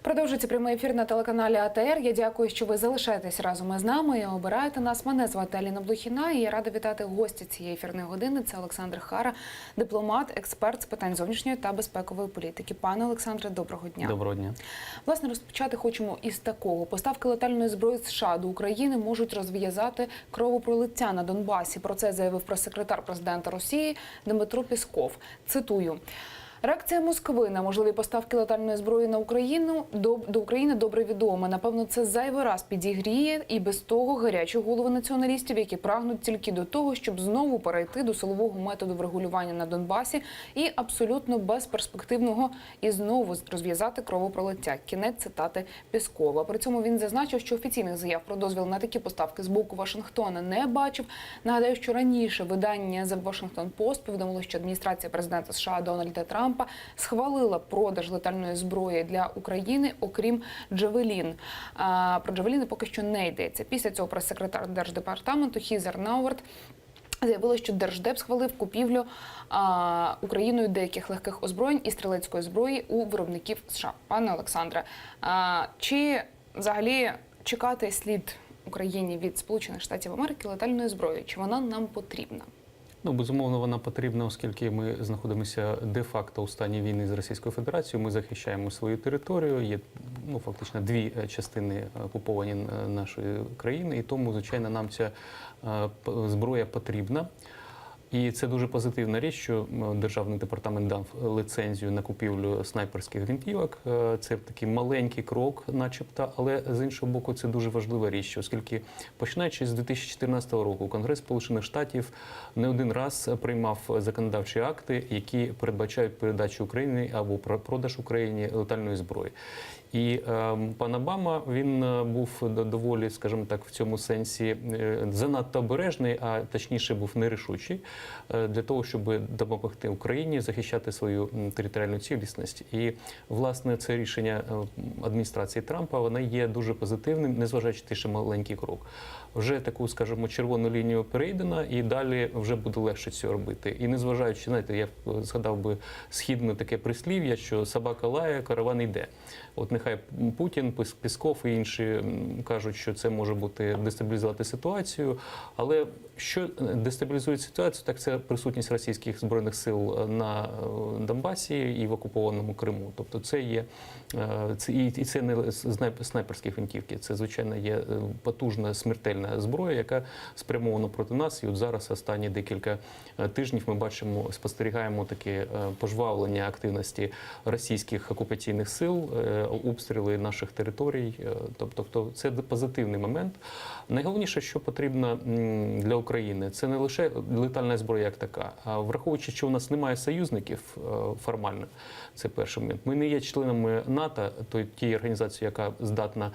Продовжується прямий ефір на телеканалі АТР. Я дякую, що ви залишаєтесь разом із нами і обираєте нас. Мене звати Аліна Блохіна і я рада вітати гостя цієї ефірної години. Це Олександр Хара, дипломат, експерт з питань зовнішньої та безпекової політики. Пане Олександре, доброго дня. Доброго дня. Власне, розпочати хочемо із такого. Поставки летальної зброї США до України можуть розв'язати кровопролиття на Донбасі. Про це заявив прес-секретар президента Росії Дмитро Пєсков. Цитую. Реакція Москви на можливі поставки летальної зброї на Україну до України добре відома. Напевно, це зайвий раз підігріє і без того гарячі голови націоналістів, які прагнуть тільки до того, щоб знову перейти до силового методу врегулювання на Донбасі і абсолютно безперспективного і знову розв'язати кровопролиття. Кінець цитати Пєскова. При цьому він зазначив, що офіційних заяв про дозвіл на такі поставки з боку Вашингтона не бачив. Нагадаю, що раніше видання The Washington Post повідомило, що адміністрація президента США Дональда Трампа схвалила продаж летальної зброї для України, окрім «Джавелін». Про «Джавеліни» поки що не йдеться. Після цього прес-секретар Держдепартаменту Хізер Науерт заявила, що Держдеп схвалив купівлю Україною деяких легких озброєнь і стрілецької зброї у виробників США. Пане Олександре, чи взагалі чекати слід Україні від Сполучених Штатів Америки летальної зброї? Чи вона нам потрібна? Ну, безумовно, вона потрібна, оскільки ми знаходимося де-факто у стані війни з Російською Федерацією. Ми захищаємо свою територію. Є фактично дві частини окуповані нашої країни, і тому, звичайно, нам ця зброя потрібна. І це дуже позитивна річ, що Державний департамент дав ліцензію на купівлю снайперських гвинтівок. Це такий маленький крок, начебто, але з іншого боку це дуже важлива річ, оскільки починаючи з 2014 року Конгрес Сполучених Штатів не один раз приймав законодавчі акти, які передбачають передачу Україні або продаж Україні летальної зброї. І пан Обама, він був доволі, скажімо так, в цьому сенсі занадто обережний, а точніше був нерішучий для того, щоб допомогти Україні захищати свою територіальну цілісність. І, власне, це рішення адміністрації Трампа, воно є дуже позитивним, незважаючи на те, що маленький крок. Вже таку, скажімо, червону лінію перейдено, і далі вже буде легше цього робити. І незважаючи, знаєте, я згадав би східне таке прислів'я, що собака лає, караван йде. От нехай Путін, Пєсков і інші кажуть, що це може бути дестабілізувати ситуацію, але що дестабілізує ситуацію, так це присутність російських збройних сил на Донбасі і в окупованому Криму. Тобто це є, і це не снайперські гвинтівки, це, звичайно, є потужна смертельна зброя, яка спрямована проти нас. І от зараз останні декілька тижнів ми бачимо, спостерігаємо таке пожвавлення активності російських окупаційних сил, обстріли наших територій. Тобто це позитивний момент. Найголовніше, що потрібно для України, це не лише летальна зброя як така, а враховуючи, що у нас немає союзників формально, це перший момент. Ми не є членами НАТО, тієї організації, яка здатна,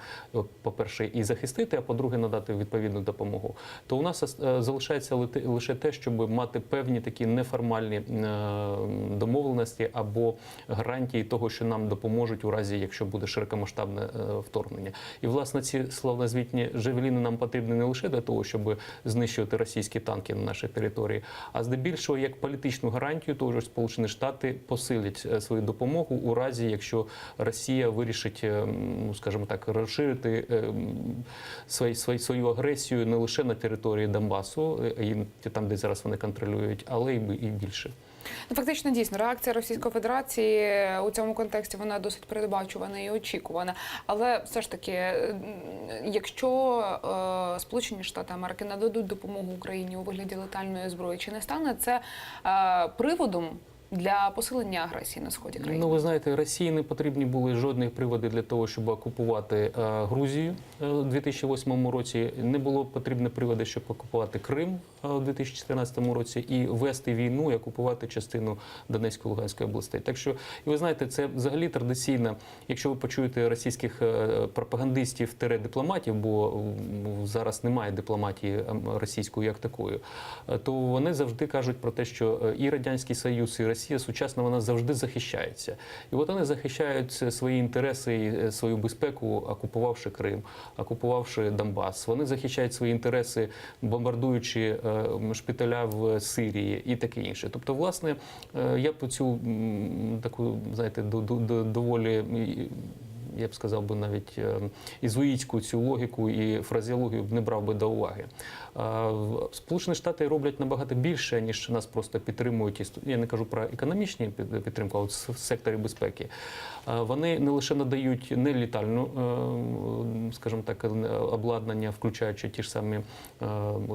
по-перше, і захистити, а по-друге, надати відповідну допомогу. То у нас залишається лише те, щоб мати певні такі неформальні домовленості або гарантії того, що нам допоможуть у разі, якщо буде широкомасштабне вторгнення. І, власне, ці славнозвітні «Джавеліни» нам потрібні не лише для того, щоб знищувати російські танки на нашій території, а здебільшого як політичну гарантію того, що Сполучені Штати посилять свою допомогу у разі, якщо Росія вирішить, скажімо так, розширити свою агресію не лише на території Донбасу, там, де зараз вони контролюють, але і більше. Фактично, дійсно, реакція Російської Федерації у цьому контексті, вона досить передбачувана і очікувана. Але все ж таки, якщо Сполучені Штати Америки нададуть допомогу Україні у вигляді летальної зброї, чи не стане це приводом для посилення агресії на сході країни? Ну, ви знаєте, Росії не потрібні були жодні приводи для того, щоб окупувати Грузію у 2008 році. Не було потрібні приводи, щоб окупувати Крим у 2014 році і вести війну і окупувати частину Донецької, Луганської областей. Так що, і ви знаєте, це взагалі традиційно, якщо ви почуєте російських пропагандистів-дипломатів, бо зараз немає дипломатії російської як такої, то вони завжди кажуть про те, що і Радянський Союз, і Росія сучасна, вона завжди захищається. І от вони захищають свої інтереси і свою безпеку, окупувавши Крим, окупувавши Донбас. Вони захищають свої інтереси, бомбардуючи шпиталя в Сирії і таке інше. Тобто, власне, я б цю таку, знаєте, доволі я б сказав би навіть ізуїтську цю логіку і фразеологію не брав би до уваги. Сполучені Штати роблять набагато більше, ніж нас просто підтримують. Я не кажу про економічні підтримку, а от в секторі безпеки. Вони не лише надають нелітальну, скажімо так, обладнання, включаючи ті ж самі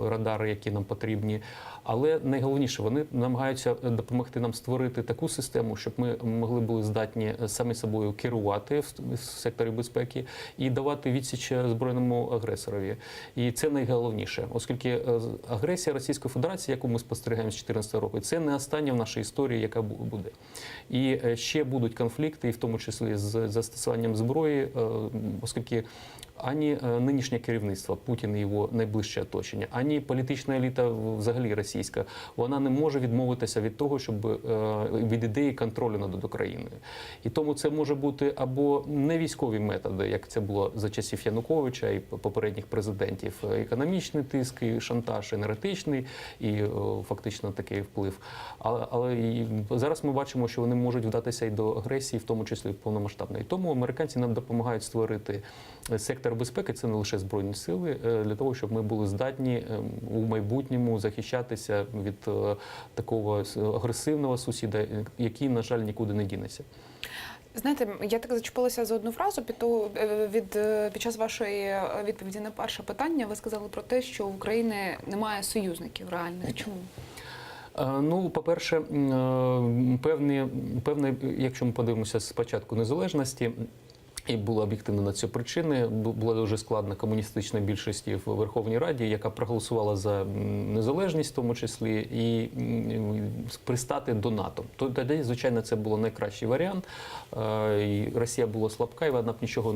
радари, які нам потрібні, але найголовніше, вони намагаються допомогти нам створити таку систему, щоб ми могли були здатні самі собою керувати в секторі безпеки і давати відсіч збройному агресорові. І це найголовніше, оскільки агресія Російської Федерації, яку ми спостерігаємо з 2014 року, це не остання в нашій історії, яка буде. І ще будуть конфлікти, і в тому числі з застосуванням зброї, оскільки ані нинішнє керівництво, Путін і його найближче оточення, ані політична еліта взагалі російська, вона не може відмовитися від того, щоб від ідеї контролю над Україною. І тому це може бути або не військові методи, як це було за часів Януковича і попередніх президентів, економічний тиск, і шантаж, енергетичний і фактично такий вплив. Але і зараз ми бачимо, що вони можуть вдатися і до агресії, в тому числі повномасштабної. Тому американці нам допомагають створити сектор безпеки, це не лише Збройні сили, для того, щоб ми були здатні у майбутньому захищатися від такого агресивного сусіда, який, на жаль, нікуди не дінеться. Знаєте, я так зачепилася за одну фразу під час вашої відповіді на перше питання. Ви сказали про те, що в Україні немає союзників реальних. Чому? Ну, по-перше, певне, якщо ми подивимося з початку незалежності, і було об'єктивно на це причини. Була дуже складна комуністична більшості в Верховній Раді, яка проголосувала за незалежність, в тому числі, і пристати до НАТО. Тоді, звичайно, це був найкращий варіант. І Росія була слабка, і вона б нічого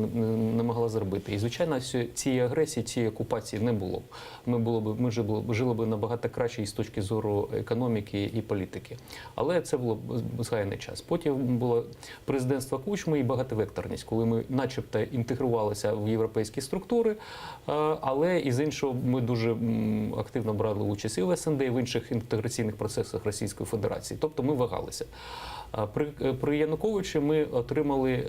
не могла зробити. І, звичайно, цієї агресії, цієї окупації не було б. Ми жили б набагато краще і з точки зору економіки і політики. Але це було згаяний час. Потім було президентство Кучми і багатовекторність, коли ми начебто інтегрувалися в європейські структури, але і з іншого ми дуже активно брали участь і в СНД, і в інших інтеграційних процесах Російської Федерації. Тобто ми вагалися. При Януковичі ми отримали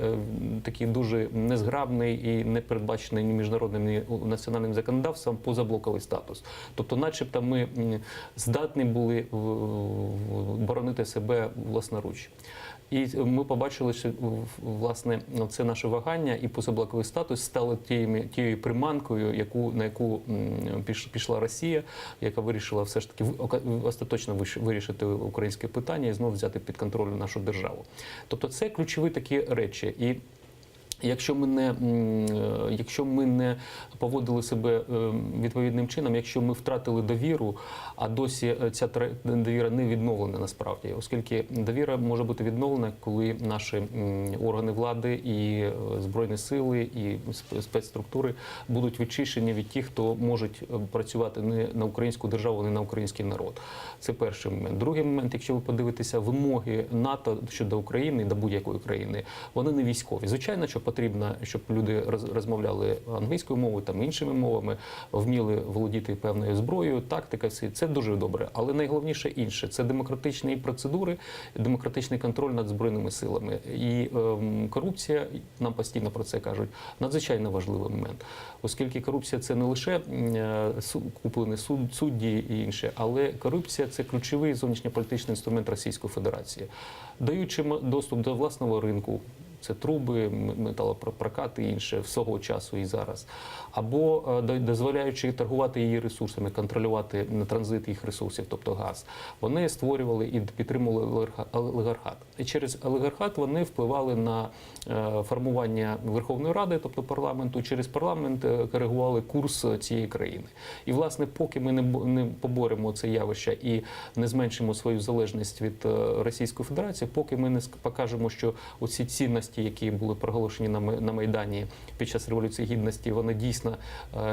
такий дуже незграбний і не передбачений ні міжнародним, ні національним законодавством позаблоковий статус. Тобто начебто ми здатні були боронити себе власноруч. І ми побачили, що власне це наше вагання і позаблоковий статус стали тією приманкою, на яку пішла Росія, яка вирішила все ж таки остаточно вирішити українське питання і знову взяти під контроль нашу державу. Тобто це ключові такі речі. І якщо ми не поводили себе відповідним чином, якщо ми втратили довіру, а досі ця довіра не відновлена насправді, оскільки довіра може бути відновлена, коли наші органи влади і Збройні сили, і спецструктури будуть відчищені від тих, хто можуть працювати не на українську державу, не на український народ. Це перший момент. Другий момент, якщо ви подивитеся вимоги НАТО щодо України, до будь-якої країни, вони не військові. Звичайно, що потрібно, щоб люди розмовляли англійською мовою, там іншими мовами, вміли володіти певною зброєю, тактика, це дуже добре. Але найголовніше інше – це демократичні процедури, демократичний контроль над Збройними силами. І корупція, нам постійно про це кажуть, надзвичайно важливий момент. Оскільки корупція – це не лише куплені судді і інше, але корупція – це ключовий зовнішньополітичний інструмент Російської Федерації. Даючи доступ до власного ринку, це труби, металопрокат і інше свого часу і зараз. Або дозволяючи торгувати її ресурсами, контролювати транзит їх ресурсів, тобто газ. Вони створювали і підтримували олігархат. І через олігархат вони впливали на формування Верховної Ради, тобто парламенту, через парламент коригували курс цієї країни. І, власне, поки ми не поборемо це явище і не зменшимо свою залежність від Російської Федерації, поки ми не покажемо, що оці цінності, які були проголошені на Майдані під час Революції Гідності, вони дійсно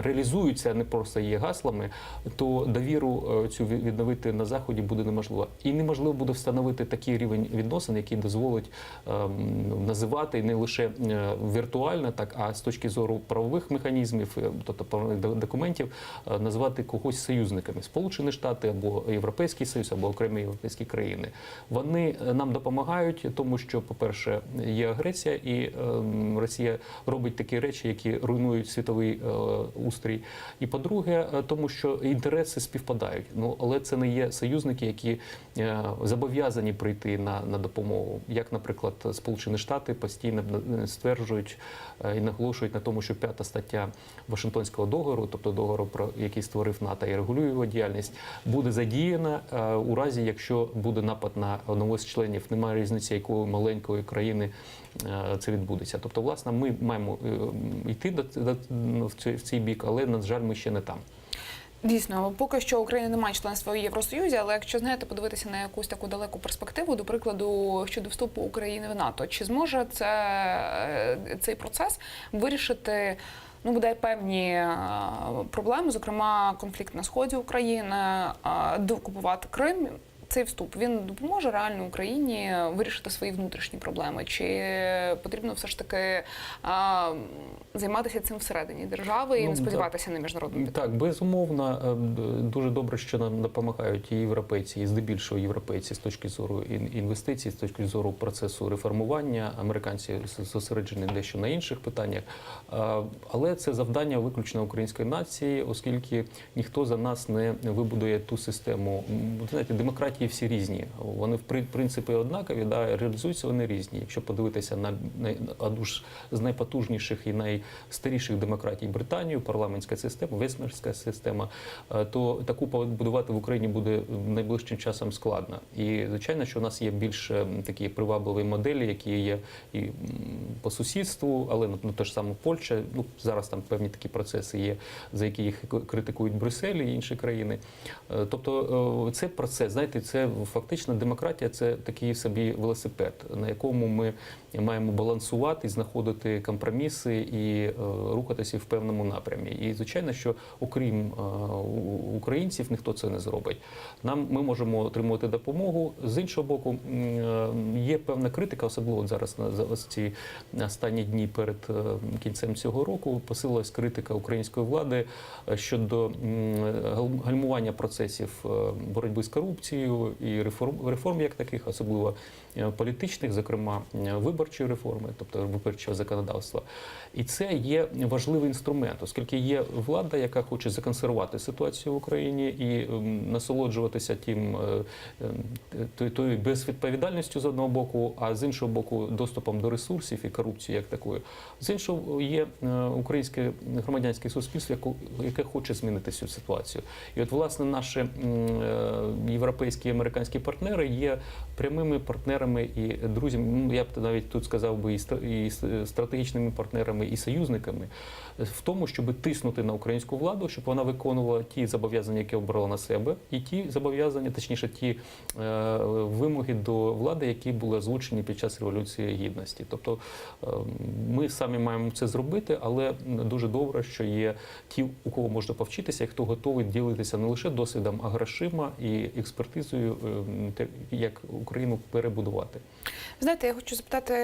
реалізуються, а не просто є гаслами, то довіру цю відновити на Заході буде неможливо. І неможливо буде встановити такий рівень відносин, який дозволить називати не лише віртуально, так, а з точки зору правових механізмів, тобто правових документів, назвати когось союзниками. Сполучені Штати або Європейський Союз, або окремі європейські країни. Вони нам допомагають, тому що, по-перше, є агресія, агресія, і Росія робить такі речі, які руйнують світовий устрій. І по-друге, тому що інтереси співпадають. Ну, але це не є союзники, які зобов'язані прийти на допомогу. Як, наприклад, Сполучені Штати постійно стверджують і наголошують на тому, що 5-та стаття Вашингтонського договору, тобто договору, про який створив НАТО і регулює його діяльність, буде задіяна у разі, якщо буде напад на одного з членів. Немає різниці, якої маленької країни це відбудеться. Тобто, власне, ми маємо йти в цей бік, але, на жаль, ми ще не там. Дійсно, поки що Україна не має членства у Євросоюзі, але якщо, знаєте, подивитися на якусь таку далеку перспективу, до прикладу, щодо вступу України в НАТО, чи зможе цей процес вирішити, ну, бодай певні проблеми, зокрема конфлікт на сході України, деокупувати Крим? Цей вступ, він допоможе реально Україні вирішити свої внутрішні проблеми? Чи потрібно все ж таки займатися цим всередині держави і не сподіватися на міжнародну підтримку? Так, безумовно, дуже добре, що нам допомагають і європейці, і здебільшого європейці з точки зору інвестицій, з точки зору процесу реформування. Американці зосереджені дещо на інших питаннях. Але це завдання виключно української нації, оскільки ніхто за нас не вибудує ту систему. Знаєте, демократії всі різні. Вони, в принципі, однакові, да, реалізуються вони різні. Якщо подивитися на одну з найпотужніших і найстаріших демократій Британію, парламентська система, Вестмінстерська система, то таку побудувати в Україні буде найближчим часом складно. І, звичайно, що у нас є більш такі привабливі моделі, які є і по сусідству, але те ж саме Польща, ну, зараз там певні такі процеси є, за які їх критикують Брюссель і інші країни. Тобто це процес, знаєте, це фактично демократія, це такий собі велосипед, на якому ми маємо балансувати, знаходити компроміси і рухатися в певному напрямі. І, звичайно, що окрім українців ніхто це не зробить. Ми можемо отримувати допомогу. З іншого боку, є певна критика, особливо зараз на ці останні дні перед кінцем цього року, посилилась критика української влади щодо гальмування процесів боротьби з корупцією і реформ як таких, особливо політичних, зокрема виборчої реформи, тобто виборчого законодавства. І це є важливий інструмент, оскільки є влада, яка хоче законсервувати ситуацію в Україні і насолоджуватися тою безвідповідальністю з одного боку, а з іншого боку доступом до ресурсів і корупції як такої. З іншого є українське громадянське суспільство, яке хоче змінити цю ситуацію. І от, власне, наші європейські і американські партнери є прямими партнерами і друзями, я б навіть тут сказав би, і стратегічними партнерами, і союзниками в тому, щоб тиснути на українську владу, щоб вона виконувала ті зобов'язання, які обрала на себе, і ті зобов'язання, точніше, ті вимоги до влади, які були озвучені під час Революції Гідності. Тобто ми самі маємо це зробити, але дуже добре, що є ті, у кого можна повчитися, і хто готовий ділитися не лише досвідом, а грошима і експертизою, як Україну перебудувати. Знаєте, я хочу запитати,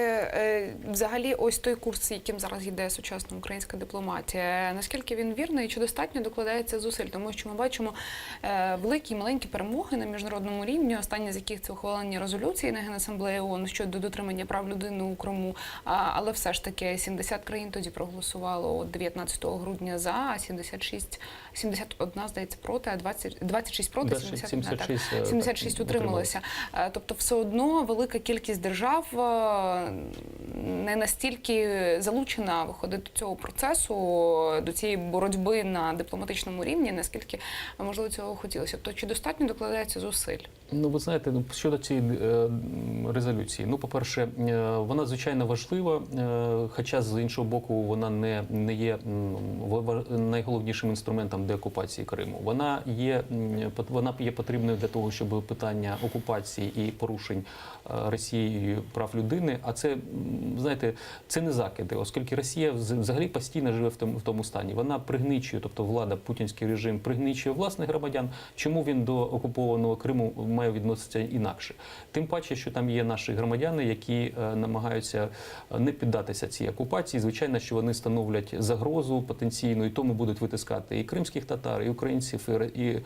взагалі, ось той курс, яким зараз йде сучасна українська дипломатія, наскільки він вірний, чи достатньо докладається зусиль? Тому що ми бачимо великі і маленькі перемоги на міжнародному рівні, останні з яких це ухвалення резолюції на Генасамблеї ООН щодо дотримання прав людини у Криму, але все ж таки 70 країн тоді проголосувало 19 грудня за, а 71, здається, проти, а 26 проти, 76 утрималися. Тобто все одно велика кількість держав не настільки залучена виходить до цього процесу, до цієї боротьби на дипломатичному рівні, наскільки, можливо, цього хотілося. Тобто, чи достатньо докладається зусиль? Ну, ви знаєте, щодо цієї резолюції, ну, по-перше, вона, звичайно, важлива, хоча, з іншого боку, вона не є найголовнішим інструментом деокупації Криму. Вона є потрібною для того, щоб питання окупації і порушень Росією прав людини, а це, знаєте, це не закиди, оскільки Росія взагалі постійно живе в тому стані. Вона пригнічує, тобто влада, путінський режим пригнічує власних громадян. Чому він до окупованого Криму має відноситися інакше? Тим паче, що там є наші громадяни, які намагаються не піддатися цій окупації. Звичайно, що вони становлять загрозу потенційну, і тому будуть витискати і кримських татар, і українців, і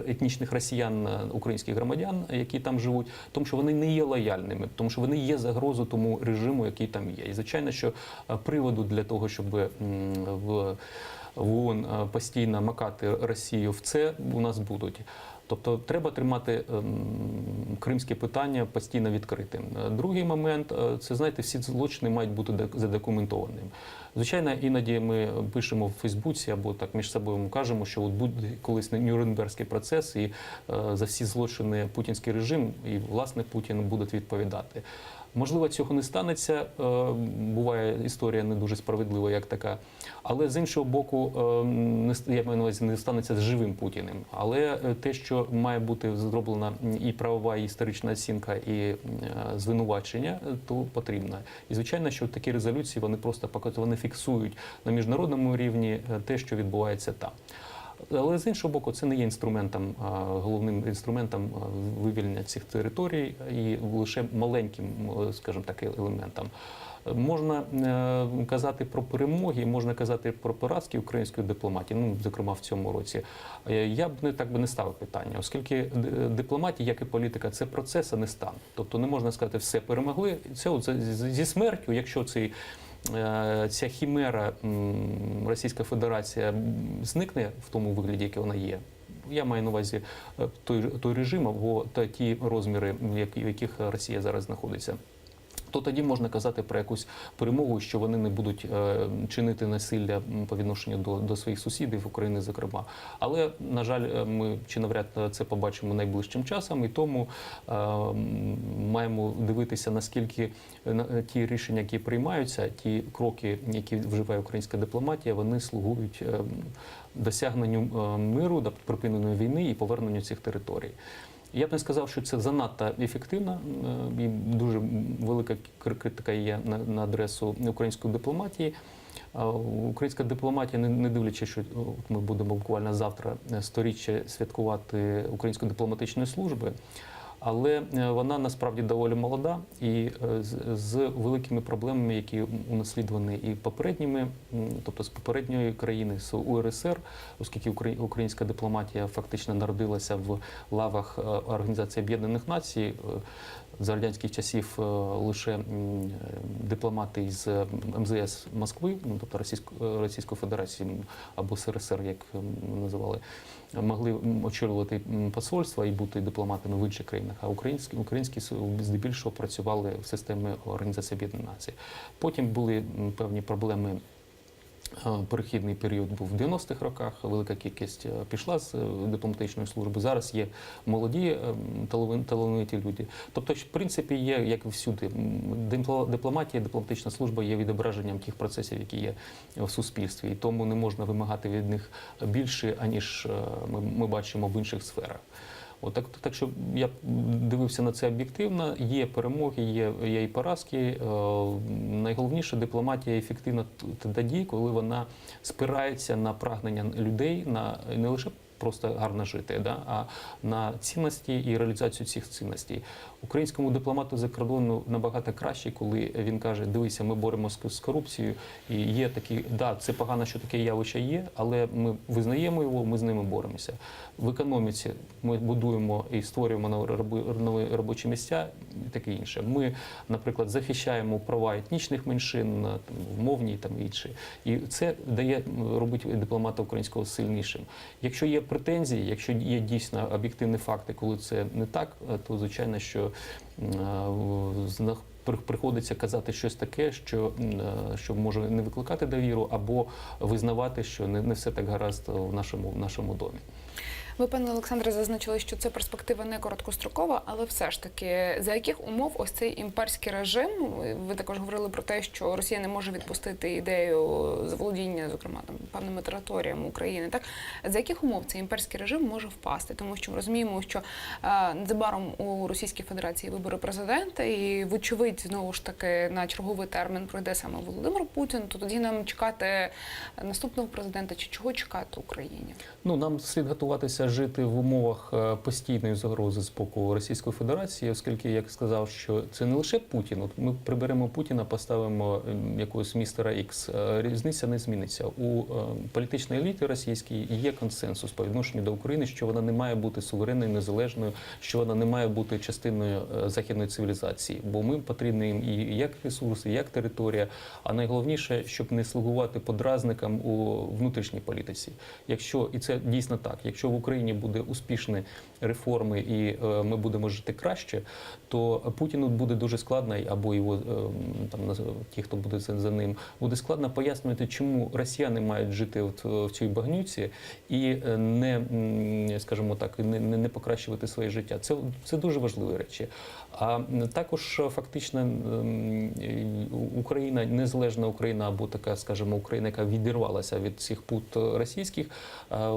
етнічних росіян українських громадян, які там живуть, тому що вони не є лояльними, тому що вони є загрозою тому режиму, який там є. І звичайно, що приводу для того, щоб в ООН постійно макати Росію в це, у нас будуть. Тобто треба тримати кримське питання постійно відкритим. Другий момент – це, знаєте, всі злочини мають бути задокументованими. Звичайно, іноді ми пишемо в Фейсбуці або так між собою кажемо, що от буде колись Нюрнберзький процес і за всі злочини путінський режим і, власне, Путін будуть відповідати. Можливо, цього не станеться, буває історія не дуже справедлива, як така. Але з іншого боку, я маю на увазі, не станеться з живим Путіним. Але те, що має бути зроблена і правова, і історична оцінка, і звинувачення, то потрібно. І звичайно, що такі резолюції, вони просто вони фіксують на міжнародному рівні те, що відбувається там. Але з іншого боку, це не є інструментом, головним інструментом вивільнення цих територій і лише маленьким, скажімо так, елементом. Можна казати про перемоги, можна казати про поразки української дипломатії, ну, зокрема, в цьому році. Я б не ставив питання, оскільки дипломатія, як і політика, це процес, а не стан. Тобто не можна сказати, все перемогли. Це зі смертю, якщо ця хімера Російська Федерація зникне в тому вигляді, який вона є. Я маю на увазі той режим або ті розміри, в яких Росія зараз знаходиться. То тоді можна казати про якусь перемогу, що вони не будуть чинити насилля по відношенню до своїх сусідів, України зокрема. Але, на жаль, ми чи навряд це побачимо найближчим часом, і тому маємо дивитися, наскільки ті рішення, які приймаються, ті кроки, які вживає українська дипломатія, вони слугують досягненню миру, до припинення війни і поверненню цих територій. Я б не сказав, що це занадто ефективно, і дуже велика критика є на адресу української дипломатії. Українська дипломатія, не дивлячись, що ми будемо буквально завтра 100-річчя святкувати Української дипломатичної служби, але вона насправді доволі молода і з великими проблемами, які унаслідувані і попередніми, тобто з попередньої країни, з УРСР, оскільки українська дипломатія фактично народилася в лавах Організації Об'єднаних Націй. За радянських часів лише дипломати із МЗС Москви, тобто Російської Федерації або СРСР, як називали, могли очолювати посольства і бути дипломатами в інших країнах, а українські здебільшого працювали в системі Організації Об'єднаних Націй. Потім були певні проблеми. Перехідний період був в 90-х роках, велика кількість пішла з дипломатичної служби. Зараз є молоді, талановиті люди. Тобто, в принципі, є, як і всюди, дипломатія, дипломатична служба є відображенням тих процесів, які є в суспільстві. І тому не можна вимагати від них більше, аніж ми бачимо в інших сферах. Так що я дивився на це об'єктивно. Є перемоги, є і поразки. Найголовніше, дипломатія ефективна тоді, коли вона спирається на прагнення людей, на не лише просто гарно жити, а на цінності і реалізацію цих цінностей. Українському дипломату за кордону набагато краще, коли він каже: дивися, ми боремося з корупцією, і є такі, це погано, що таке явище є, але ми визнаємо його, ми з ними боремося. В економіці ми будуємо і створюємо нові робочі місця і таке інше. Ми, наприклад, захищаємо права етнічних меншин, мовні та інші. І це робить дипломата українського сильнішим. Якщо є претензії, якщо є дійсно об'єктивні факти, коли це не так, то звичайно, що приходиться казати щось таке, що може не викликати довіру, або визнавати, що не все так гаразд в нашому домі. Ви, пане Олександре, зазначили, що це перспектива не короткострокова, але все ж таки, за яких умов ось цей імперський режим, ви також говорили про те, що Росія не може відпустити ідею заволодіння, зокрема, певними територіями України, так? За яких умов цей імперський режим може впасти? Тому що ми розуміємо, що незабаром у Російській Федерації вибори президента, і, вочевидь, знову ж таки, на черговий термін пройде саме Володимир Путін, то тоді нам чекати наступного президента, чи чого чекати Україні? Нам слід готуватися Україна жити в умовах постійної загрози з боку Російської Федерації, оскільки, як сказав, що це не лише Путін. От ми приберемо Путіна, поставимо якогось містера Ікс. Різниця не зміниться. У політичної еліти російській є консенсус по відношенню до України, що вона не має бути суверенною, незалежною, що вона не має бути частиною західної цивілізації. Бо ми потрібні їм і як ресурси, як територія, а найголовніше, щоб не слугувати подразникам у внутрішній політиці. Якщо, і це дійсно так, якщо в Україні буде успішні реформи і ми будемо жити краще, то Путіну буде дуже складно, або його там ті, хто буде за ним, буде складно пояснювати, чому росіяни мають жити в цій багнюці і не, скажімо так, не покращувати своє життя. Це дуже важливі речі. А також фактично Україна, незалежна Україна, або така, скажімо, Україна, яка відірвалася від цих пут російських,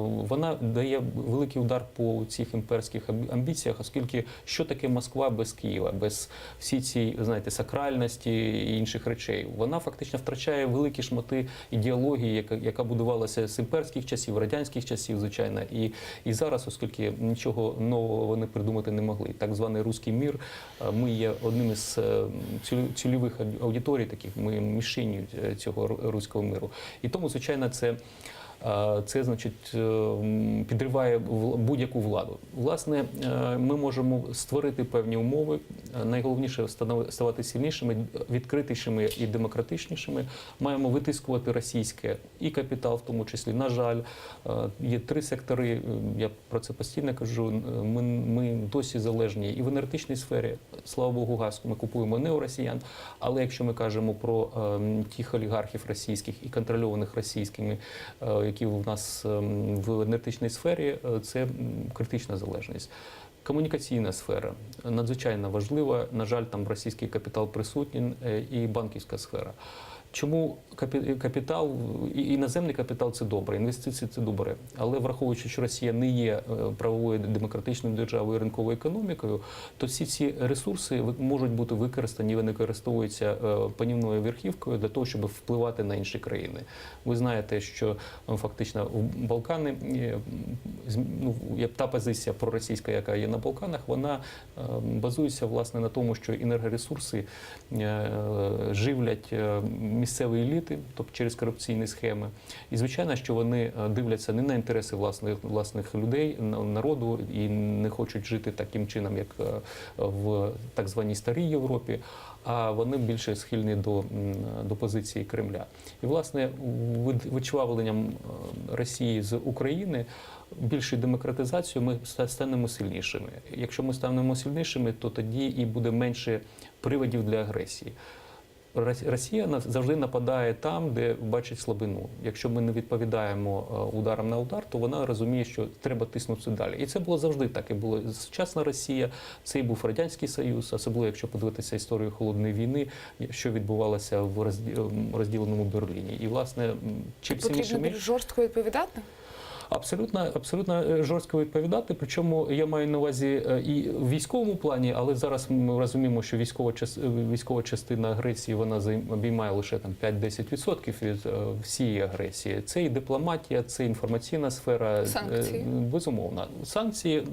вона дає великий удар по цих імперських амбіціях, оскільки що таке Москва без Києва, без всі ці, знаєте, сакральності і інших речей. Вона фактично втрачає великі шмати ідеології, яка будувалася з імперських часів, радянських часів, звичайно, і зараз, оскільки нічого нового вони придумати не могли. Так званий «Руський мір», ми є одним із цільових аудиторій таких, ми мішенью цього руського миру. І тому, звичайно, це значить, підриває будь-яку владу. Власне, ми можемо створити певні умови, найголовніше ставати сильнішими, відкритішими і демократичнішими. Маємо витискувати російське і капітал, в тому числі. На жаль, є 3 сектори, я про це постійно кажу, ми досі залежні і в енергетичній сфері, слава Богу, газ ми купуємо не у росіян, але якщо ми кажемо про тих олігархів російських і контрольованих російськими, які в нас в енергетичній сфері, це критична залежність. Комунікаційна сфера надзвичайно важлива. На жаль, там російський капітал присутній і банківська сфера. Чому капітал, іноземний капітал – це добре, інвестиції – це добре. Але враховуючи, що Росія не є правовою демократичною державою, ринковою економікою, то всі ці ресурси можуть бути використані, вони використовуються панівною верхівкою для того, щоб впливати на інші країни. Ви знаєте, що фактично Балкани, та позиція проросійська, яка є на Балканах, вона базується, власне, на тому, що енергоресурси живлять місцеві еліти, тобто через корупційні схеми. І, звичайно, що вони дивляться не на інтереси власних людей, народу, і не хочуть жити таким чином, як в так званій старій Європі, а вони більше схильні до позиції Кремля. І, власне, вичавленням Росії з України, більшою демократизацією ми станемо сильнішими. Якщо ми станемо сильнішими, то тоді і буде менше приводів для агресії. Росія завжди нападає там, де бачить слабину. Якщо ми не відповідаємо ударом на удар, то вона розуміє, що треба тиснути далі. І це було завжди так. І була сучасна Росія, це і був Радянський Союз, особливо якщо подивитися історію Холодної війни, що відбувалося в розділеному Берліні. І, власне, чим сильніше потрібно більш жорстко відповідати? Абсолютно жорстко відповідати, причому я маю на увазі і в військовому плані, але зараз ми розуміємо, що військова частина агресії, вона обіймає лише там 5-10% від всієї агресії. Це і дипломатія, це інформаційна сфера. Санкції. Безумовно. Санкції,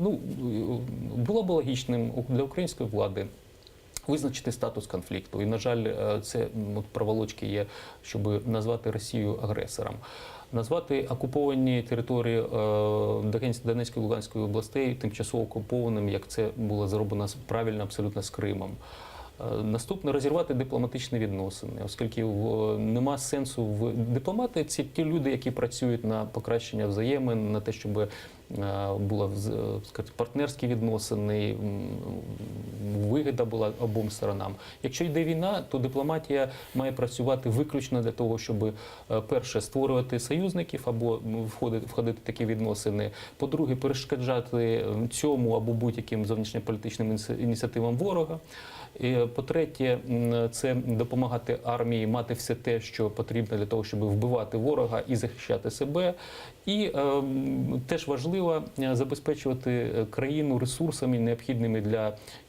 було б логічним для української влади визначити статус конфлікту. І, на жаль, це проволочки є, щоб назвати Росію агресором. Назвати окуповані території Донецької і Луганської областей тимчасово окупованим, як це було зроблено правильно абсолютно з Кримом. Наступне – розірвати дипломатичні відносини, оскільки нема сенсу в дипломати – це ті люди, які працюють на покращення взаємин, на те, щоб були партнерські відносини, вигода була обом сторонам. Якщо йде війна, то дипломатія має працювати виключно для того, щоб, перше, створювати союзників або входити в такі відносини, по-друге, перешкоджати цьому або будь-яким зовнішньополітичним ініціативам ворога. По-третє, це допомагати армії мати все те, що потрібно для того, щоб вбивати ворога і захищати себе. І теж важливо, важливо забезпечувати країну ресурсами необхідними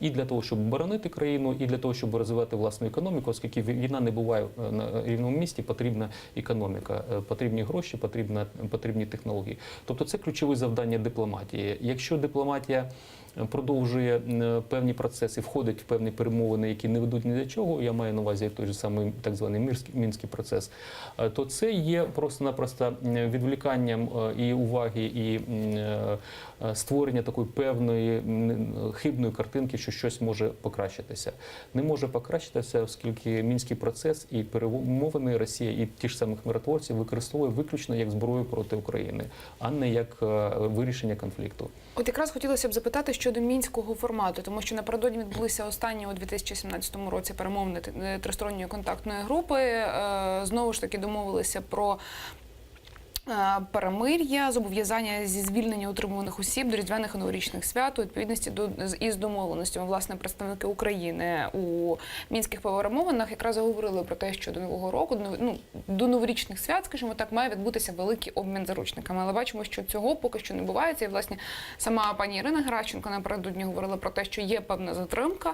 для того, щоб боронити країну, і для того, щоб розвивати власну економіку, оскільки війна не буває на рівному місці, потрібна економіка, потрібні гроші, потрібні технології. Тобто це ключове завдання дипломатії. Якщо дипломатія продовжує певні процеси, входить в певні перемовини, які не ведуть ні до чого, я маю на увазі той же самий так званий Мінський процес, то це є просто-напросто відволіканням і уваги, і створення такої певної хибної картинки, що щось може покращитися. Не може покращитися, оскільки Мінський процес і перемовини Росія і ті ж самих миротворців використовує виключно як зброю проти України, а не як вирішення конфлікту. От якраз хотілося б запитати щодо мінського формату, тому що напередодні відбулися останні у 2017 році перемовини тристоронньої контактної групи. Знову ж таки домовилися про перемир'я, зобов'язання зі звільнення утримуваних осіб до різдвяних і новорічних свят у відповідності із домовленостями. Власне, представники України у мінських перемовинах якраз говорили про те, що до Нового року, до новорічних свят, скажімо так, має відбутися великий обмін заручниками. Але бачимо, що цього поки що не відбувається. І, власне, сама пані Ірина Геращенко напередодні говорила про те, що є певна затримка.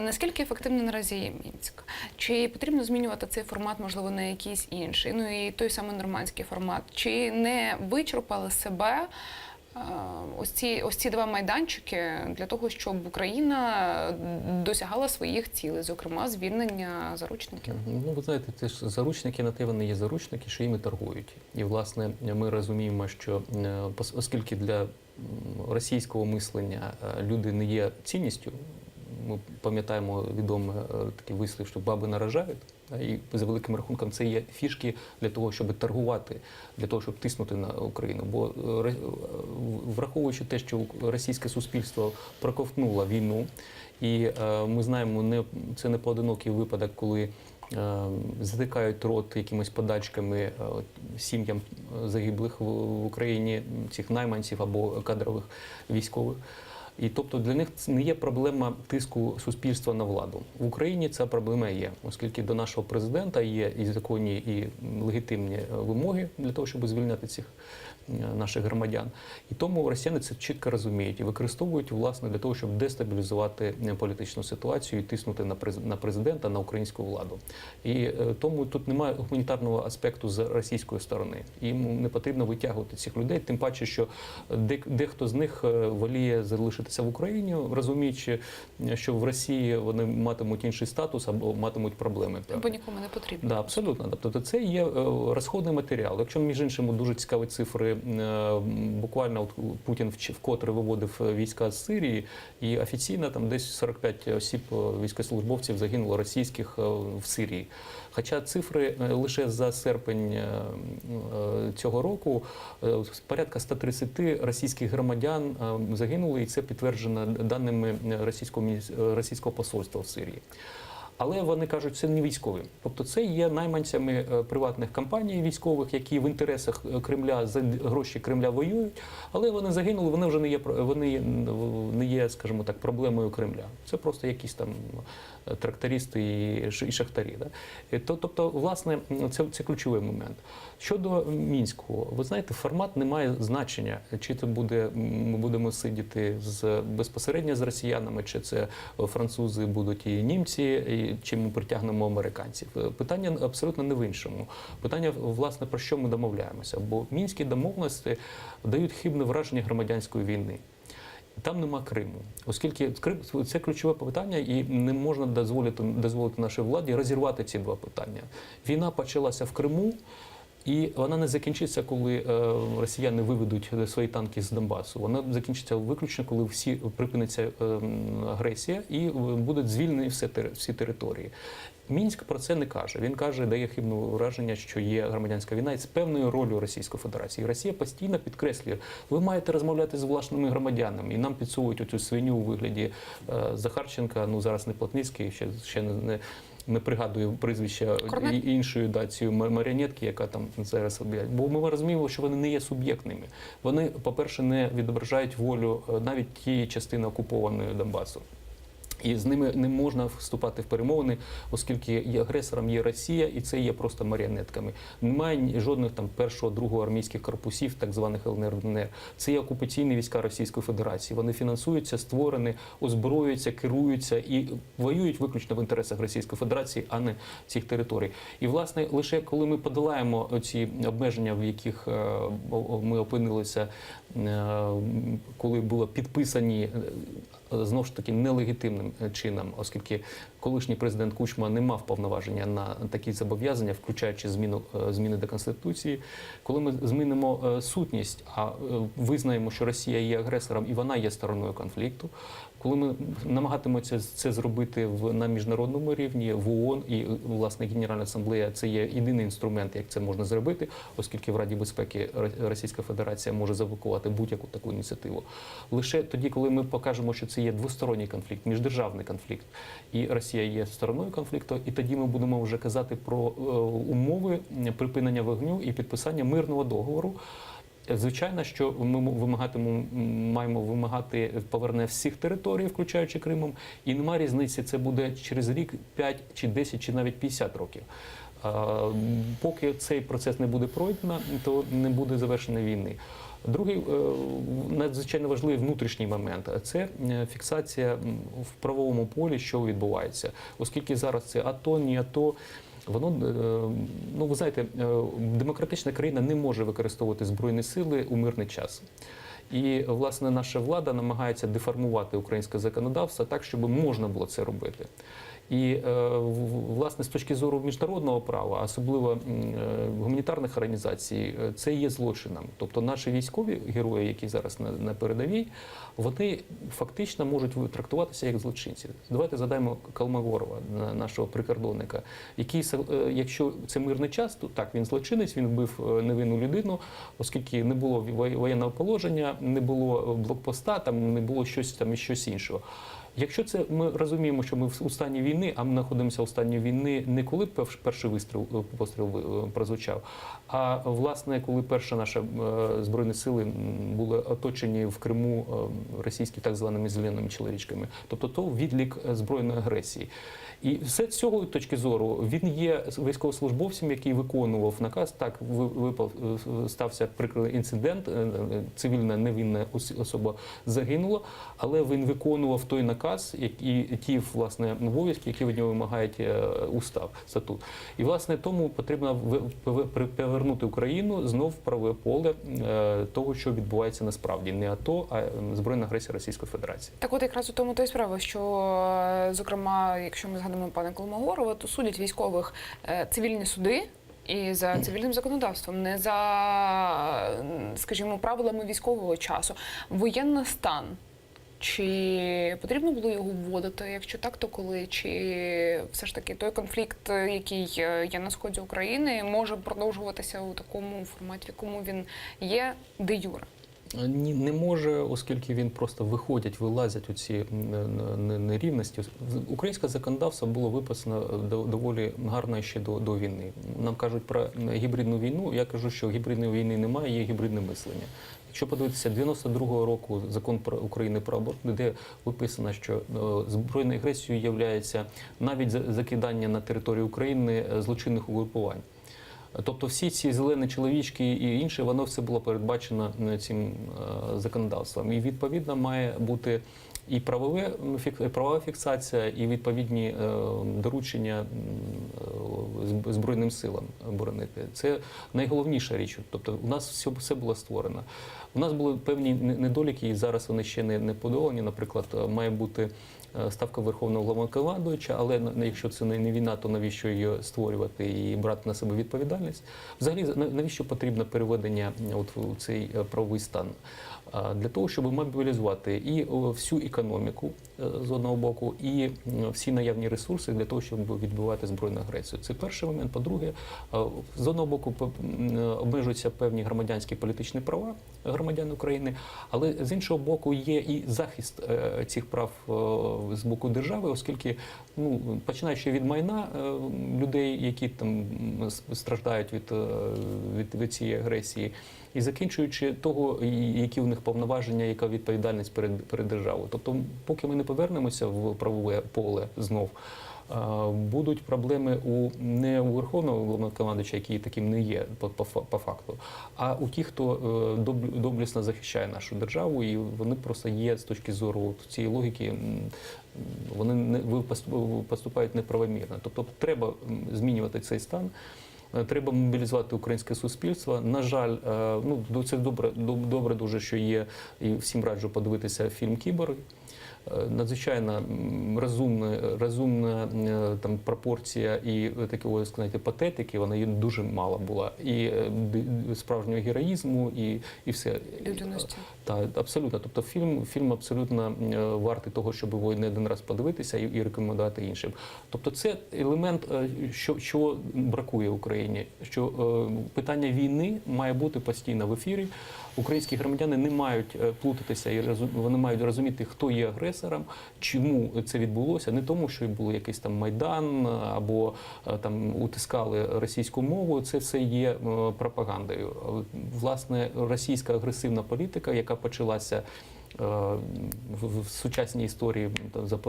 Наскільки ефективний наразі є Мінськ? Чи потрібно змінювати цей формат, можливо, на якийсь інший? Ну і той самий нормандський формат. Чи не вичерпали себе ось ці два майданчики для того, щоб Україна досягала своїх цілей, зокрема звільнення заручників? Ну, ви знаєте, це ж заручники на те вони є заручники, що їми торгують. І, власне, ми розуміємо, що оскільки для російського мислення люди не є цінністю, ми пам'ятаємо відомий такий вислів, що баби нарожають, і за великим рахунком це є фішки для того, щоб торгувати, для того, щоб тиснути на Україну. Бо враховуючи те, що російське суспільство проковтнуло війну, і ми знаємо, це не поодинокий випадок, коли затикають рот якимись подачками сім'ям загиблих в Україні, цих найманців або кадрових військових. І тобто для них не є проблема тиску суспільства на владу. В Україні ця проблема є, оскільки до нашого президента є і законні, і легітимні вимоги для того, щоб звільняти цих наших громадян. І тому росіяни це чітко розуміють і використовують, власне, для того, щоб дестабілізувати політичну ситуацію і тиснути на президента, на українську владу. І тому тут немає гуманітарного аспекту з російської сторони. Їм не потрібно витягувати цих людей, тим паче, що дехто з них воліє залишитися в Україні, розуміючи, що в Росії вони матимуть інший статус або матимуть проблеми. Бо нікому не потрібно. Да, абсолютно. Тобто це є розходний матеріал. Якщо, між іншим, дуже цікаві цифри, буквально Путін вкотре виводив війська з Сирії, і офіційно там десь 45 осіб військовослужбовців загинуло російських в Сирії. Хоча цифри лише за серпень цього року порядка 130 російських громадян загинули, і це підтверджено даними російського посольства в Сирії. Але вони кажуть, це не військові. Тобто це є найманцями приватних компаній військових, які в інтересах Кремля, за гроші Кремля воюють, але вони загинули, вони не є, скажімо так, проблемою Кремля. Це просто якісь там трактористи і шахтарі. Да? Тобто, власне, це ключовий момент. Щодо Мінського, ви знаєте, формат не має значення, чи це ми будемо сидіти безпосередньо з росіянами, чи це французи будуть і німці, чи ми притягнемо американців. Питання абсолютно не в іншому. Питання, власне, про що ми домовляємося. Бо мінські домовленості дають хибне враження громадянської війни. Там нема Криму, оскільки це ключове питання, і не можна дозволити нашій владі розірвати ці два питання. Війна почалася в Криму, і вона не закінчиться, коли росіяни виведуть свої танки з Донбасу. Вона закінчиться виключно, коли припиниться агресія і будуть звільнені всі території. Мінськ про це не каже. Він каже, дає хибне враження, що є громадянська війна і з певною ролью Російської Федерації. І Росія постійно підкреслює, ви маєте розмовляти з власними громадянами. І нам підсовують оцю свиню у вигляді Захарченка, зараз не Плотницький, ще не пригадую прізвища іншої цієї маріонетки, яка там зараз об'являє. Бо ми розуміємо, що вони не є суб'єктними. Вони, по-перше, не відображають волю навіть тієї частини окупованої Донбасу. І з ними не можна вступати в перемовини, оскільки є агресором є Росія, і це є просто маріонетками. Немає жодних там першого, другого армійських корпусів, так званих ЛНР, ДНР. Це є окупаційні війська Російської Федерації. Вони фінансуються, створені, озброюються, керуються і воюють виключно в інтересах Російської Федерації, а не цих територій. І, власне, лише коли ми подолаємо ці обмеження, в яких ми опинилися, коли були підписані знову ж таки нелегітимним чином, оскільки колишній президент Кучма не мав повноваження на такі зобов'язання, включаючи зміни до Конституції. Коли ми змінимо сутність, а визнаємо, що Росія є агресором і вона є стороною конфлікту, коли ми намагатимемося це зробити на міжнародному рівні, в ООН, і, власне, Генеральна асамблея – це є єдиний інструмент, як це можна зробити, оскільки в Раді безпеки Російська Федерація може заблокувати будь-яку таку ініціативу. Лише тоді, коли ми покажемо, що це є двосторонній конфлікт, міждержавний конфлікт, і Росія є стороною конфлікту, і тоді ми будемо вже казати про умови припинення вогню і підписання мирного договору. Звичайно, що ми маємо вимагати повернення всіх територій, включаючи Кримом, і немає різниці, це буде через рік, 5 чи 10 чи навіть 50 років. Поки цей процес не буде пройдено, то не буде завершення війни. Другий надзвичайно важливий внутрішній момент – це фіксація в правовому полі, що відбувається. Оскільки зараз це АТО, не АТО, воно, ну ви знаєте, демократична країна не може використовувати збройні сили у мирний час. І, власне, наша влада намагається деформувати українське законодавство так, щоб можна було це робити. І, власне, з точки зору міжнародного права, особливо гуманітарних організацій, це є злочином. Тобто наші військові герої, які зараз на передовій, вони фактично можуть трактуватися як злочинці. Давайте згадаємо Колмогорова, нашого прикордонника, який, якщо це мирний час, то так, він злочинець, він вбив невинну людину, оскільки не було воєнного положення, не було блокпоста, там не було щось іншого. Якщо це ми розуміємо, що ми у стані війни, а ми знаходимося у стані війни не коли перший постріл прозвучав, а власне, коли перші наші збройні сили були оточені в Криму російськими так званими зеленими чоловічками, тобто то відлік збройної агресії. І все з цього точки зору він є військовослужбовцем, який виконував наказ. Так, стався прикрий інцидент, цивільна невинна особа загинула, але він виконував той наказ і ті, власне, обов'язки, які від нього вимагають устав, статут. І, власне, тому потрібно повернути Україну знов в правове поле того, що відбувається насправді. Не АТО, а збройна агресія Російської Федерації. Так от якраз у тому то й справа, що, зокрема, якщо ми згадуємо пана Колмогорова, то судять військових цивільні суди і за цивільним законодавством, не за, скажімо, правилами військового часу. Воєнний стан. Чи потрібно було його вводити? Якщо так, то коли? Чи все ж таки той конфлікт, який є на сході України, може продовжуватися у такому форматі, в якому він є де-юре? Ні, не може, оскільки він просто вилазять у ці нерівності. Українське законодавство було виписано доволі гарно ще до війни. Нам кажуть про гібридну війну, я кажу, що гібридної війни немає, є гібридне мислення. Якщо подивитися 92-го року закон України про аборт, де виписано, що збройною агресією є навіть закидання на територію України злочинних угрупувань. Тобто всі ці зелені чоловічки і інше, воно все було передбачено цим законодавством. І, відповідно, має бути і правова фіксація, і відповідні доручення Збройним силам боронити. Це найголовніша річ. Тобто у нас все було створено. У нас були певні недоліки, і зараз вони ще не подолані. Наприклад, має бути ставка Верховного Головнокомандуюча, але якщо це не війна, то навіщо її створювати і брати на себе відповідальність? Взагалі, навіщо потрібно переведення у цей правовий стан? Для того, щоб мобілізувати і всю економіку з одного боку, і всі наявні ресурси для того, щоб відбивати збройну агресію. Це перший момент. По-друге, з одного боку обмежуються певні громадянські політичні права громадян України, але з іншого боку є і захист цих прав з боку держави, оскільки, ну, починаючи від майна людей, які там страждають від цієї агресії, і закінчуючи того, які у них повноваження, яка відповідальність перед державою. Тобто, поки ми не повернемося в правове поле знов, будуть проблеми не у Верховного Головнокомандуюча, який таким не є по факту, а у тих, хто доблесно захищає нашу державу, і вони просто є з точки зору цієї логіки, вони поступають неправомірно. Тобто треба змінювати цей стан. Треба мобілізувати українське суспільство. На жаль, ну це добре дуже, що є, і всім раджу подивитися фільм «Кіборги». Надзвичайно розумна там пропорція і такої, сказати, патетики, вона її дуже мало була. І справжнього героїзму, і все. Людяності. Так, абсолютно. Тобто фільм абсолютно вартий того, щоб його не один раз подивитися і рекомендувати іншим. Тобто це елемент, що бракує Україні, що питання війни має бути постійно в ефірі. Українські громадяни не мають плутатися, і вони мають розуміти, хто є агресором, чому це відбулося. Не тому, що був якийсь там Майдан або там утискали російську мову. Це все є пропагандою. Власне, російська агресивна політика, яка почалася в сучасній історії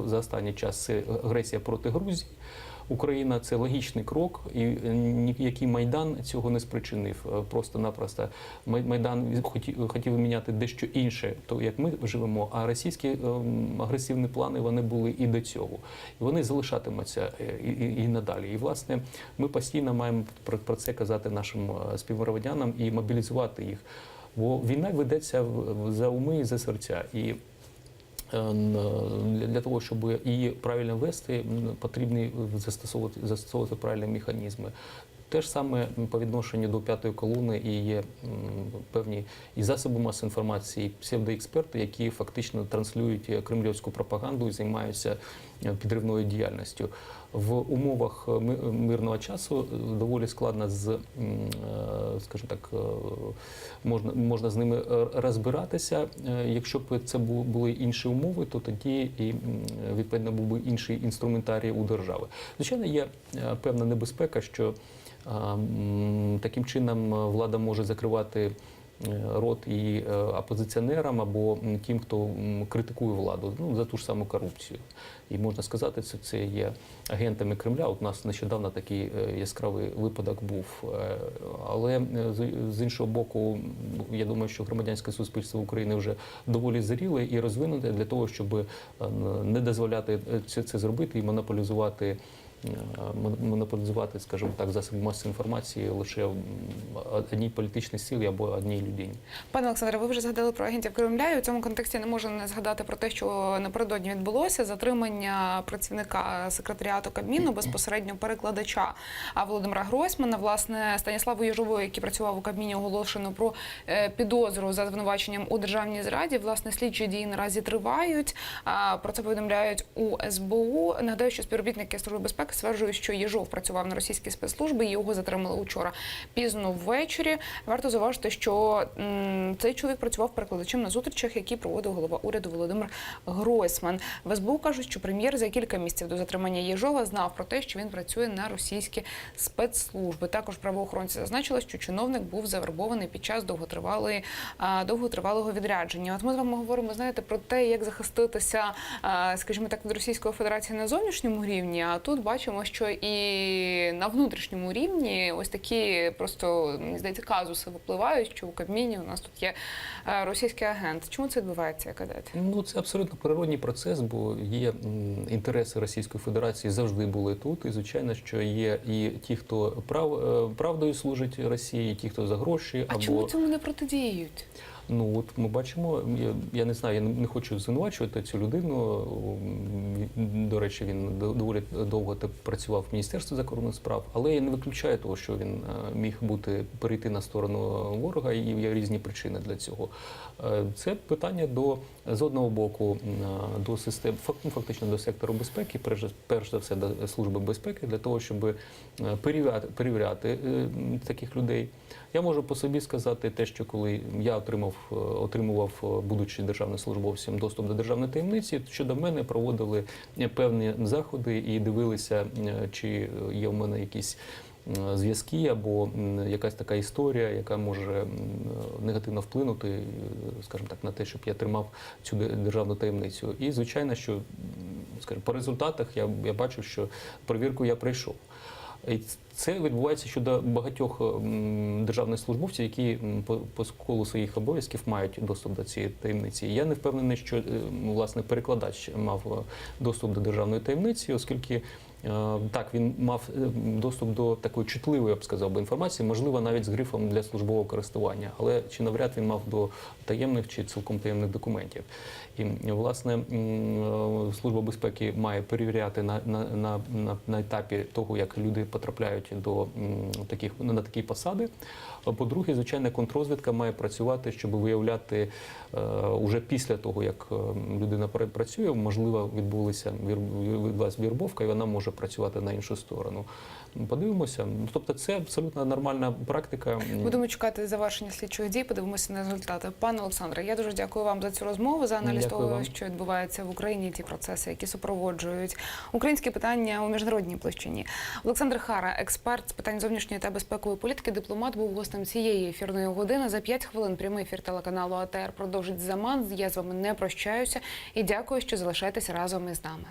за останній час, це агресія проти Грузії. Україна – це логічний крок, і ніякий Майдан цього не спричинив. Просто-напросто Майдан хотів міняти дещо інше, то як ми живемо, а російські агресивні плани, вони були і до цього. І вони залишатимуться і надалі. І, власне, ми постійно маємо про це казати нашим співгромадянам і мобілізувати їх. Бо війна ведеться за уми і за серця. І для того, щоб її правильно вести, потрібно застосовувати правильні механізми. Те ж саме по відношенню до п'ятої колони і є певні і засоби масової інформації, і псевдоексперти, які фактично транслюють кремлівську пропаганду і займаються підривною діяльністю. В умовах мирного часу доволі складно скажімо так, можна з ними розбиратися. Якщо б це були інші умови, то тоді і відповідно був би інший інструментарій у держави. Звичайно, є певна небезпека, що таким чином влада може закривати рот і опозиціонерам або тим, хто критикує владу, за ту ж саму корупцію. І можна сказати, що це є агентами Кремля. От у нас нещодавно такий яскравий випадок був. Але з іншого боку, я думаю, що громадянське суспільство України вже доволі зріле і розвинуте для того, щоб не дозволяти це зробити і монополізувати, скажімо так, засоби масової інформації лише одній політичній силі або одній людині. Пане Олександре, ви вже згадали про агентів Кремля, і у цьому контексті не можу не згадати про те, що напередодні відбулося затримання працівника секретаріату Кабміну, безпосередньо перекладача Володимира Гройсмана. Власне, Станіславу Єжову, який працював у Кабміні, оголошено про підозру за звинуваченням у державній зраді. Власне, слідчі дії наразі тривають. Про це повідомляють у СБУ. Нагадаю, що співробітники Служби безпеки стверджують, що Єжов працював на російській спецслужбі, його затримали учора пізно ввечері. Варто зауважити, що цей чоловік працював перекладачем на зустрічах, які проводив голова уряду Володимир Гройсман. В СБУ кажуть, що прем'єр за кілька місяців до затримання Єжова знав про те, що він працює на російські спецслужби. Також правоохоронці зазначили, що чиновник був завербований під час довготривалого відрядження. От ми з вами говоримо, знаєте, про те, як захиститися, скажімо так, від Російської Федерації на зовнішньому рівні, а тут бачимо, що і на внутрішньому рівні ось такі просто, мені здається, казуси випливають, що у Кабміні у нас тут є російський агент. Чому це відбувається, як гадаєте? Ну, це абсолютно природній процес, бо є інтереси Російської Федерації завжди були тут. І, звичайно, що є і ті, хто правдою служить Росії, і ті, хто за гроші. А чому цьому не протидіють? Ну, от ми бачимо, я не знаю, я не хочу звинувачувати цю людину. До речі, він доволі довго працював в Міністерстві закордонних справ, але я не виключаю того, що він міг перейти на сторону ворога, і є різні причини для цього. Це питання з одного боку до систем, фактично до сектору безпеки, перш за все до Служби безпеки, для того, щоб перевіряти таких людей. Я можу по собі сказати те, що коли я отримав отримував, будучи державним службовцем, доступ до державної таємниці, щодо мене проводили певні заходи і дивилися, чи є в мене якісь зв'язки або якась така історія, яка може негативно вплинути, скажімо так, на те, щоб я тримав цю державну таємницю. І, звичайно, що, скажімо, по результатах я бачу, що перевірку я пройшов. І це відбувається щодо багатьох державних службовців, які по колу своїх обов'язків мають доступ до цієї таємниці. Я не впевнений, що, власне, перекладач мав доступ до державної таємниці, оскільки так, він мав доступ до такої чутливої, я б сказав, інформації, можливо, навіть з грифом для службового користування, але чи навряд він мав до таємних чи цілком таємних документів. І, власне, Служба безпеки має перевіряти на етапі того, як люди потрапляють на такі посади. По-друге, звичайно, контррозвідка має працювати, щоб виявляти уже після того, як людина працює, можливо, відбулася вірбовка, і вона може працювати на іншу сторону. Подивимося. Тобто це абсолютно нормальна практика. Будемо чекати завершення слідчих дій, подивимося на результати. Пане Олександре, я дуже дякую вам за цю розмову, за аналіз того, що відбувається в Україні, ті процеси, які супроводжують українські питання у міжнародній площині. Олександр Хара, експерт з питань зовнішньої та безпекової політики, дипломат, був гостем цієї ефірної години. За 5 хвилин прямий ефір телеканалу АТR продовжить «Заман». Я з вами не прощаюся і дякую, що залишаєтеся разом із нами.